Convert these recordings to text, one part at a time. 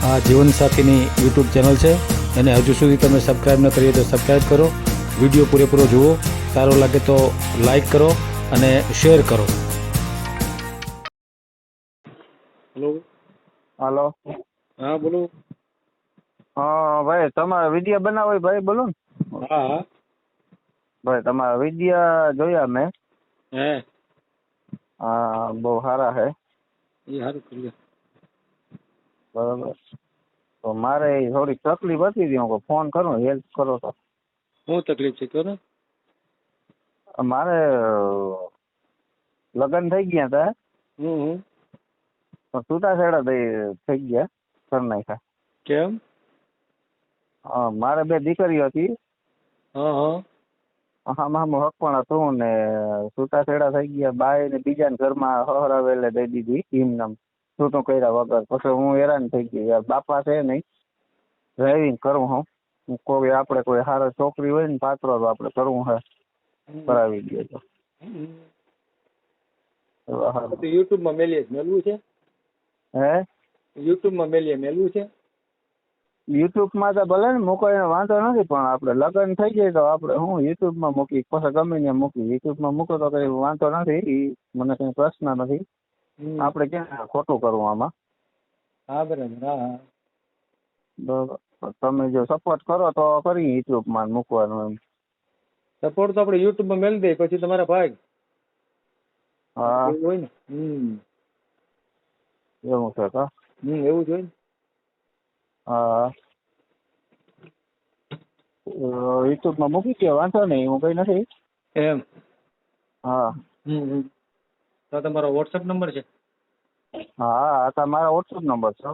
આ જીવનસાથીની YouTube channel છે, અને હજુ સુધી તમે સબસ્ક્રાઈબ ન કરી તો સબસ્ક્રાઈબ કરો. વિડીયો પૂરેપૂરો જુઓ, સારો લાગે તો લાઈક કરો અને શેર કરો. હેલો. હાલો. હા બોલો. હા ભાઈ, તમારા વિડીયો બનાવો હોય ભાઈ, બોલો ને. હા હા ભાઈ તમારા વિડીયો જોયા મેં. હે હા, બહુ સારા છે. એ સારું કર્યું. બરાબર. તો મારે થોડીક તકલીફ હતી, હું ફોન કરું, હેલ્પ કરો તો. શું તકલીફ છે કહો ને. મારે લગ્ન થઈ ગયા હતા, હમ પણ છૂટાછેડા થઈ ગયા, ઘર નાખ્યા. કેમ? મારે 2 દીકરીઓ હતી. હા હા આમાં હક પણ હતું ને, છૂટાછેડા થઈ ગયા. બાઈ ને બીજા ઘરમાં હરાવેલે દઈ દીધી એમ નામ, છૂટું કર્યા વગર. પછી હું હેરાન થઈ ગઈ, યાર બાપા છે નહીં, ડ્રાઇવિંગ કરું હું. કોઈ આપણે કોઈ સારા છોકરી હોય ને પાત્રો તો આપણે કરવું હે, કરાવી દઈએ તો. યુટ્યુબમાં મેલવું છે. હે યુટ્યુબમાં મેલવું છે. યુટ્યુબમાં તો ભલે ને મૂકો એનો વાંધો નથી, પણ આપણે લગ્ન થઈ જાય તો આપણે હું યુટ્યુબમાં મૂકી, પછી ગમે ને મૂકી. યુટ્યુબમાં મૂકો તો કઈ વાંધો નથી, એ મને કઈ પ્રશ્ન નથી. આપણે ક્યાં ખોટું કરવું આમાં. હા બરાબર. હા હા બરાબર. તમે જો સપોર્ટ કરો તો કરી યુટ્યુબમાં મૂકવાનું એમ. સપોર્ટ તો આપણે યુટ્યુબમાં મેળ દઈએ, પછી તમારા ભાઈ. હા એવું હોય ને. એવું છે તો. એવું જ હોય ને. હા, યુટ્યુબમાં મૂકી દે, વાંધો નહીં, હું કઈ નથી. એમ. હા તો તમારો વોટ્સએપ નંબર છે? હા, આ તમારા વોટ્સએપ નંબર છે.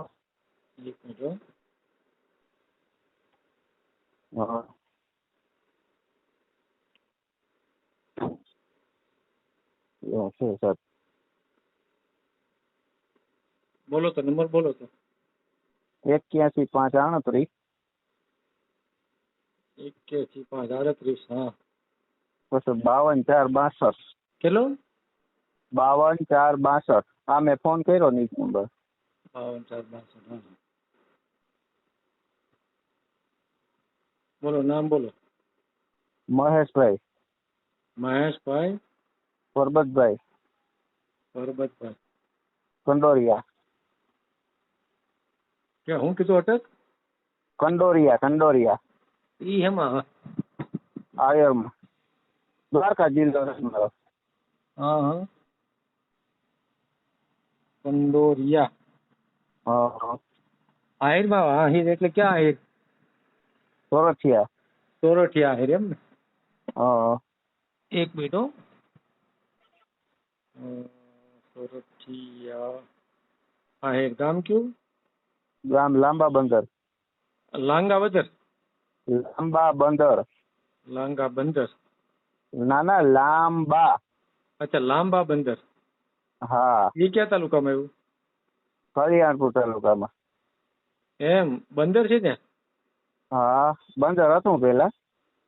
એક મિનિટ હો. હા, એવું છે સર. બોલો તો, નંબર બોલો તો. 81 538 81 538. હા. પછી 52 4 62. કેટલો? 52 4 62. આ મેં ફોન કર્યો ને ઈ નંબર. 52 4 62. હા. બોલો, નામ બોલો. મહેશભાઈ મહેશભાઈ પરબતભાઈ પરબતભાઈ કંડોરિયા. કે હું કીધું અટક? કંડોરિયા ઈ હેમાં? આયરમાં, દ્વારકા જિલ્લો છે મારો. હા હા કંડોરિયા. હા, આહિરમાં? આહિર એટલે ક્યાં આહિર? સોરઠિયા. સોરઠિયા આહિર એમ ને? હા, એક મિનિટ હો. સોરઠિયા આહિર. ગામ કયું? ગામ લાંબા બંદર. લાંગા બંદર? લાંબા બંદર. લાંગા બંદર. ના લાંબા. અચ્છા, લાંબા બંદર. હા, એ ક્યાં તાલુકામાં આવ્યું? કલ્યાણપુર તાલુકામાં. એમ, બંદર છે ત્યાં? હા, બંદર હતું પેલા.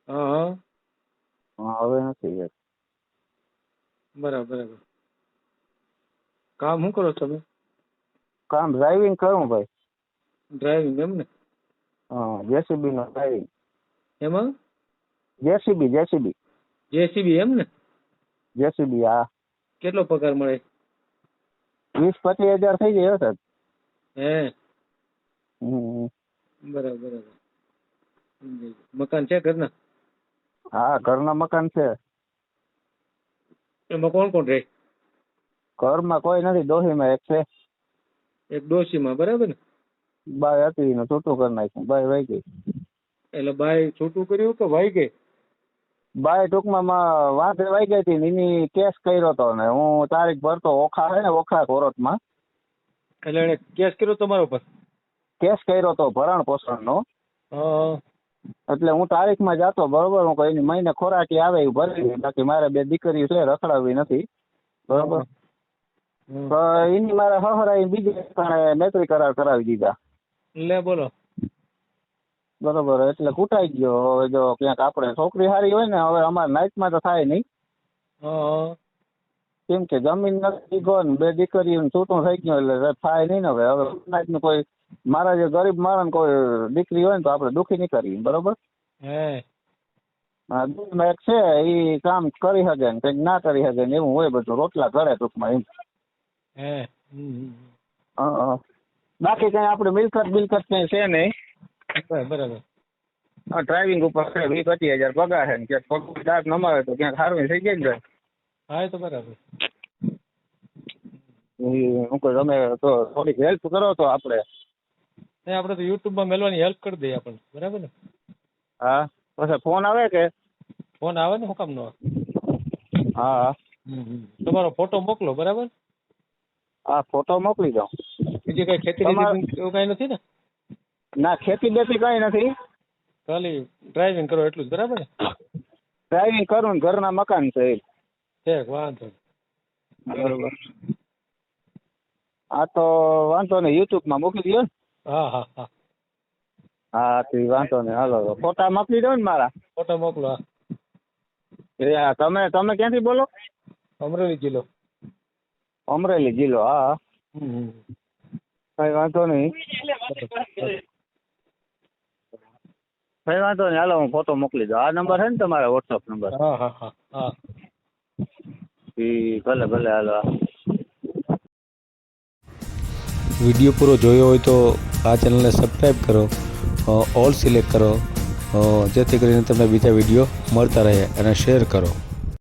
હા હવે નથી. બરાબર બરાબર. કામ શું કરો છો તમે? કામ ડ્રાઇવિંગ કરું ભાઈ. ડ્રાઇવિંગ એમ ને? હા, જેસીબી નો ડ્રાઇવિંગ. એમાં? જેસીબી. જેસીબી એમ ને? જેસીબી. હા. કેટલો પગાર મળે? 20-25 હજાર થઈ જાય સર. હે. હમ. બરાબર બરાબર. મકાન છે ઘરના? હા, ઘરના મકાન છે. એમાં કોણ કોણ રહે? ઘરમાં કોઈ નથી, ડોહીમાં એક છે. એક ડોશીમાં. બરાબર ને? બાઈ હતી ને છૂટું કરી નાખ્યું, બાઈ વહી ગઈ. એટલે બાઈ છૂટું કર્યું કે વાઈ ગઈ? બાઈ ટૂંકમાં વાંધે વહી ગઈ હતી ને એની કેસ કર્યો હતો ને હું તારીખ ભરતો ઓખા છે ને, ઓખા કોર્ટમાં. એટલે એને કેસ કર્યો તમારા ઉપર? કેસ કર્યો હતો ભરણ પોષણનો. હા. એટલે હું તારીખમાં જતો, બરોબર. હું કઈ મહિને ખોરાકી આવે એવું ભરી, બાકી મારે 2 દીકરીઓ છે, રખડાવી નથી. બરોબર. તો એની મારે હહરાઈ બીજે નોકરી કરાવી દીધા. લે બોલો. બરોબર. એટલે કૂટાઈ ગયો. હવે જો ક્યાંક આપણે છોકરી સારી હોય ને, હવે અમારે નાઇટમાં તો થાય નહીં. કેમ કે જમીન નથી ગયો ને 2 દીકરીઓ છૂટું થઈ ગયું, એટલે થાય નહીં ને. હવે નાઇટનું કોઈ મારા જે ગરીબ માણસ કોઈ દીકરી હોય ને તો આપણે દુઃખી નહીં કરીએ, બરોબર? હે દૂધમાં એક છે એ કામ કરી શકે ને કંઈક ના કરી શકે ને એવું હોય બધું, રોટલા કરે ટૂંકમાં એમ. હે બાકી કઈ આપણે મિલકત બિલકત કઈ છે નહીં. બરાબર. ડ્રાઇવિંગ ઉપર છે 20-25 હજાર પગાર છે ને ક્યાંક પગ દાંત નમાવે તો ક્યાંક સારું થઈ જાય ને. હા એ તો બરાબર. હું કહું તમે તો થોડીક હેલ્પ કરો તો આપણે. આપણે તો યુટ્યુબમાં મેળવાની હેલ્પ કરી દઈએ આપણને, બરાબર ને? હા પછી ફોન આવે કે? ફોન આવે ને, હું કામ નો આવે? હા તમારો ફોટો મોકલો, બરાબર? હા ફોટો મોકલી દો. બીજી કઈ ખેતી એવું કઈ નથી ને? ના ખેતી બેતી કઈ નથી, ખાલી ડ્રાઇવિંગ કરો એટલું જ, બરાબર ને? ડ્રાઇવિંગ કરું ને ઘરના મકાન છે એ. ઠીક, વાંધો નહીં. બરોબર. હા તો વાંધો નહીં, યુટ્યુબમાં મોકલી દો ને. હા હા હા હા તે વાંધો નહીં, હાલો ફોટા મોકલી દો ને મારા. ફોટો મોકલો. હા તમે ક્યાંથી બોલો? અમરેલી જિલ્લો. અમરેલી જિલ્લો. હા કઈ વાંધો નહીં, કઈ વાંધો નહીં, હાલો હું ફોટો મોકલી દઉં. આ નંબર છે ને તમારા વોટ્સઅપ નંબર? હા હા હા હા ભલે ભલે, હાલો. વિડીયો પૂરો જોયો હોય તો આ ચેનલને સબસ્ક્રાઈબ કરો, ઓલ સિલેક્ટ કરો, જેથી કરીને તમને બીજા વિડીયો મળતા રહે, અને શેર કરો.